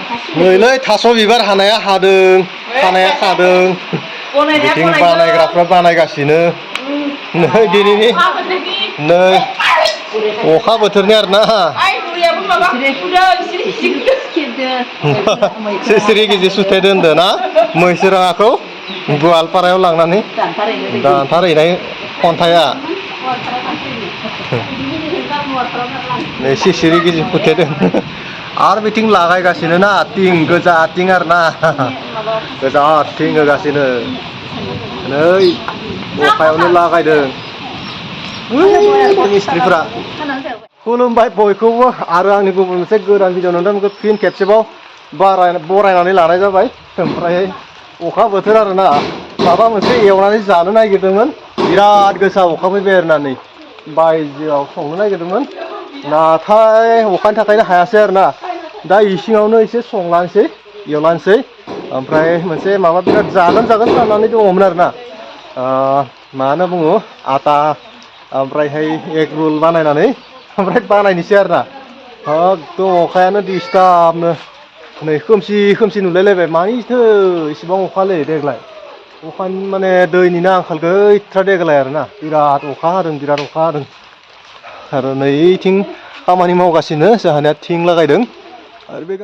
नैलै थास' बिबार हानाया हादों हानाया खादों बिथिं बानायग्राफ्रा बानायगासिनो नै दिनैनि नै अखा बोथोरनि आरोना सिरि गिजि सुथेदो होनदो ना मैसो राङाखौ गवालपारायाव लांनानै दानथारहैनाय खन्थाइआ नै सिरि गिजि फुथेदों आरो बिथिं लागायगासिनो ना थिं गोजा थिं आरोना गोजा थिं होगासिनो नै अखायावनो लागायदों मिस्ट्रिफ्रा खुलुमबाय बयखौबो आरो आंनि गुबुन मोनसे गोदान भिडिअ नोंथांमोनखौ फिन खेबसेबाव बरायनानै लानाय जाबाय ओमफ्राय अखा बोथोर आरोना माबा मोनसे एवनानै जानो नागिरदोंमोन बिराद गोसा अखा फैबाय आरोना नै बायजोआव संनो नागिरदोंमोन नाथाय अखानि थाखायनो हायासै आरोना दा इसिङावनो एसे संलानोसै एवलानोसै ओमफ्राय मोनसे माबा बिराद जागोन साननानै दङमोन आरोना मा होनना बुङो आटा ओमफ्रायहाय एग रल बानायनानै ओमफ्राय बानायनोसै आरोना एकदम अखायानो दिस्टार्बनो नै खोमसि नुलायलायबाय मानिथो इसेबां अखालै देग्लाय अखानि माने दैनिनो आंखाल गैथ्रा देग्लाय आरोना बिराद अखा हादों आरो नैथिं खामानि मावगासिनो जोंहानिया थिं लागायदों आरो बे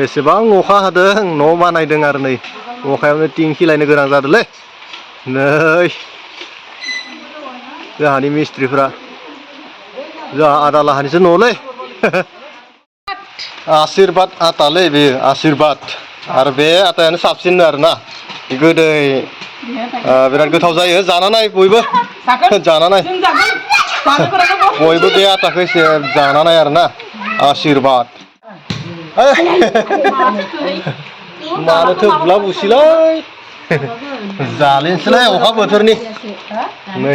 एसेबां अखा हादों न' बानायदों आरो नै अखायावनो थिं खिलायनो गोनां जादोंलै नै जोंहानि मिस्ट्रिफ्रा जोंहा आदा लाहानिसो न'लै आशिर्बाद आटालै बेयो आशिर्बाद आरो बे आटायानो साबसिन आरोना गोदै बिराद गोथाव जायो जाना नाय बयबो जाना नाय बयबो बे आटाखौ एसे जाना नाय आरोना आशिर्बाद मानोथो बुला बुसिलै जालेनसैलै अखा बोथोरनि नै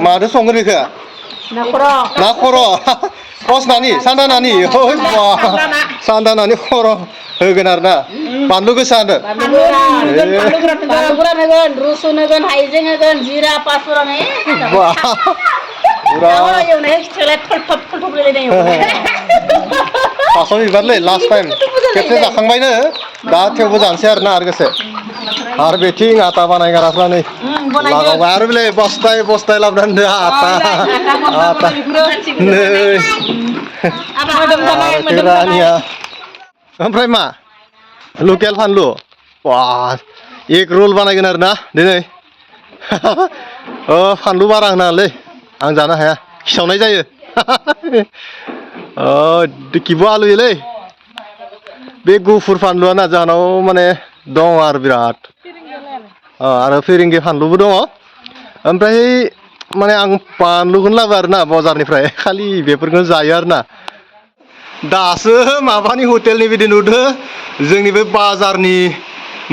माथो संगोन बेखौ ना खर' कस नानि सान्दा नानि सान्दा नानि खर' होगोन आरोना बानलु गोसा होदो बानलु गोरान होगोन रुसुन होगोन हाइजें होगोन जिरा पासफोरन थास' बिबारलै लास्ट टाइम खेबसे जाखांबायनो दा थेवबो जानोसै आरोना आरो गोसे आरो बेथिं आटा बानायग्राफ्रा नै लागावबाय आरो बेलाय बस्थाय लाबोना दोनदो आटा नै आरो रानिया ओमफ्राय मा लकेल फानलु बा एग रल बानायगोन आरोना दिनै फानलु बारा होनाङालै आं जानो हाया खिसावनाय जायो दिकिबो आलुयोलै बे गुफुर फानलुआना जाहानाव माने दङ आरो बिराद आरो फेरेंगे फानलुबो दङ ओमफ्राय माने आं बानलुखौनो लाबो आरोना बजारनिफ्राय खालि बेफोरखौनो जायो आरोना दासो माबानि हटेलनि बिदि नुदो जोंनि बे बाजारनि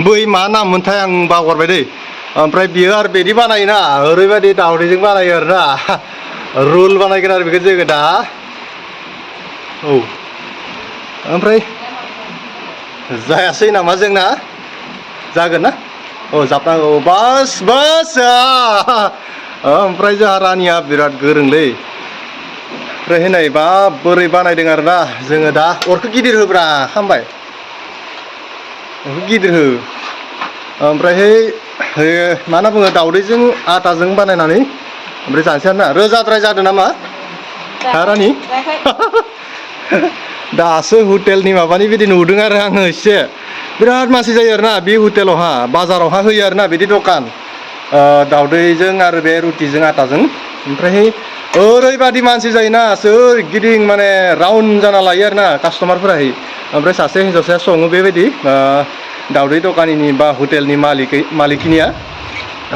बै मा नाम मोनथाय आं बावगारबाय दै ओमफ्राय बियो आरो बिदि बानायोना ओरैबायदि दावदैजों बानायो आरोना रुल बानायगोन आरो बेखौ जोङो दा ओमफ्राय जायासै नामा जोंना जागोन ना जाबनांगौ बास ओमफ्राय जोंहा रानिया बिराद गोरोंलै ओमफ्राय नै बा बोरै बानायदों आरोना जोङो दा अरखौ गिदिर होब्रा खामबाय गिदिर हो ओमफ्रायहाय मा होनना बुङो दावदैजों आटाजों बानायनानै ओमफ्राय जानोसै आरोना रोजाद्राय जादों नामा रानि दासो हटेलनि माबानि बिदि नुदों आरो आङो एसे बिराद मानसि जायो आरोना बे हटेलावहा बाजारावहा होयो आरोना बिदि दखान दावदैजों आरो बे रुटिजों आटाजों ओमफ्रायहाय ओरैबादि मानसि जायोना सोरगिदिं माने राउन्ड जाना लायो आरोना कास्टमारफोराहाय ओमफ्राय सासे हिन्जावसाया सङो बेबायदि दावदै दखानिनि बा हटेलनि मालिकनिया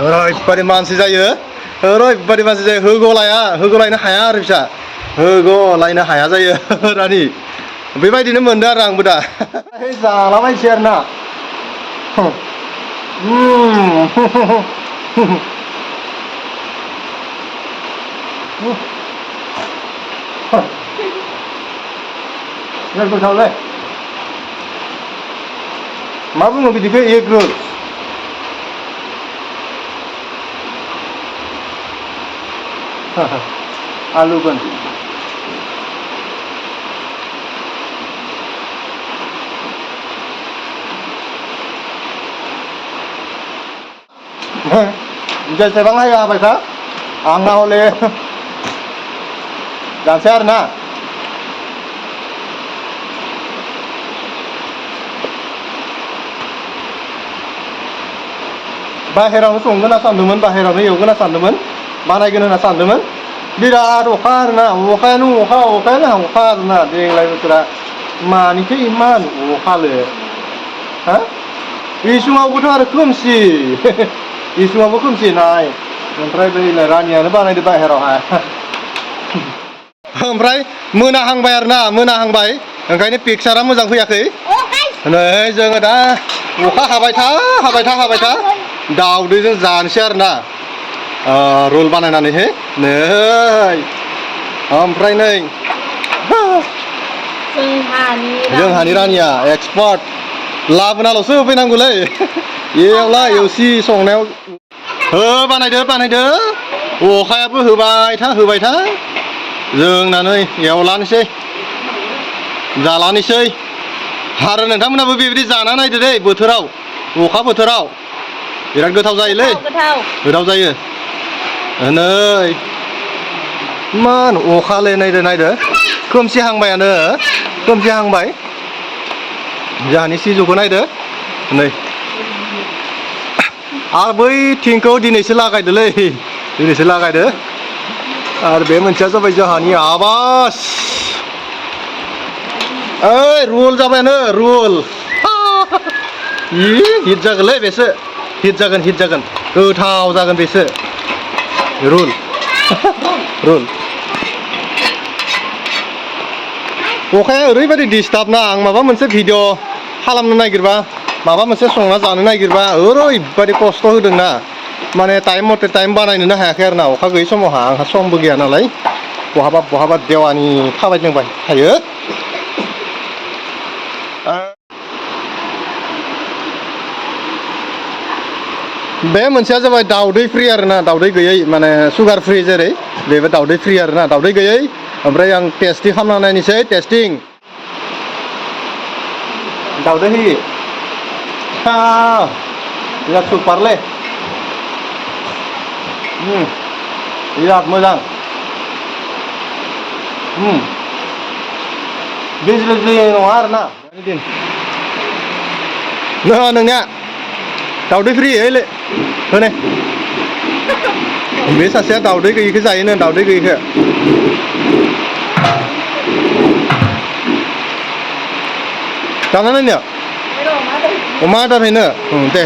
ओरैबादि मानसि जायो होगलायनो हाया आरो बिसा होगलायनो हाया जायो रानि बेबायदिनो मोनदों आरो आंबो दा जालाबायसै आरोना बिराद गोथावलै मा बुङो बिदिखौ एग रल आलुगोन जेसेबां हायो हाबाय था आंना हले जानोसै आरोना बाहेरावनो संगोन होनना सानदोंमोन बाहेरावनो एवगोन होनना सानदोंमोन बानायगोन होनना सानदोंमोन बिराद अखा आरोना अखायानो अखा आरोना देग्लाय बोथोरा मानिथो इमान अखालै हा बे समावबोथ' आरो खोमसि बे समावबो खोमसि नाय ओमफ्राय बैलाय रानियानो बानायदो बाहेरावहाय ओमफ्राय मोनाहांबाय आरोना मोनाहांबाय ओंखायनो पिकचारा मोजां फैयाखै नै जोङो दा अखा हाबाय था दाउदैजों जानोसै आरोना रल बानायनानैहाय नै ओमफ्राय नै जोंहानि रानिया एक्सपार्ट लाबोनाल'सो होफैनांगौलै एवला एवसि संनायाव बानायदो अखायाबो होबाय था जोंना नै एवलानोसै जालानोसै आरो नोंथांमोनाबो बेबायदि जाना नायदो दै बोथोराव अखा बोथोराव बिराद गोथाव जायोलै गोथाव जायो नै मान अखालै नायदो खोमसिहांबायानो खोमसिहांबाय जोंहानि सिजौखौ नायदो नै आरो बै थिंखौ दिनैसो लागायदो आरो बे मोनसेया जाबाय जोंहानि आबास ओइ रुल जाबायानो रुल हिट जागोनलै बेसो हिट जागोन गोथाव जागोन बेसो रुल अखाया ओरैबायदि डिस्टार्ब ना आं माबा मोनसे भिडिअ खालामनो नागिरबा माबा मोनसे संना जानो नागिरबा ओरैबायदि खस्थ' होदोंना माने टाइम मथे टाइम बानायनोनो हायाखै आरो ना अखा गैयै समावहा आंहा समबो गैया नालाय बहाबा देवानि थाबायदिंबाय थायो बे मोनसेया जाबाय दाउदै फ्रि आरोना दाउदै गैयै माने सुगार फ्रि जेरै बेबो दाउदै फ्रि आरोना दाउदै गैयै ओमफ्राय आं टेस्टिं खालामना नायनोसै टेस्टिं दाउदै होयि बिराद सुपारलै बिराद मोजां बिजलि नङा आरोना नोंनिया दाउदै फ्रि होने बे सासेया दाउदै गैयिखौ जायोनो दाउदै गैयिखौ जाना नायनो अमा आदार हैनो दे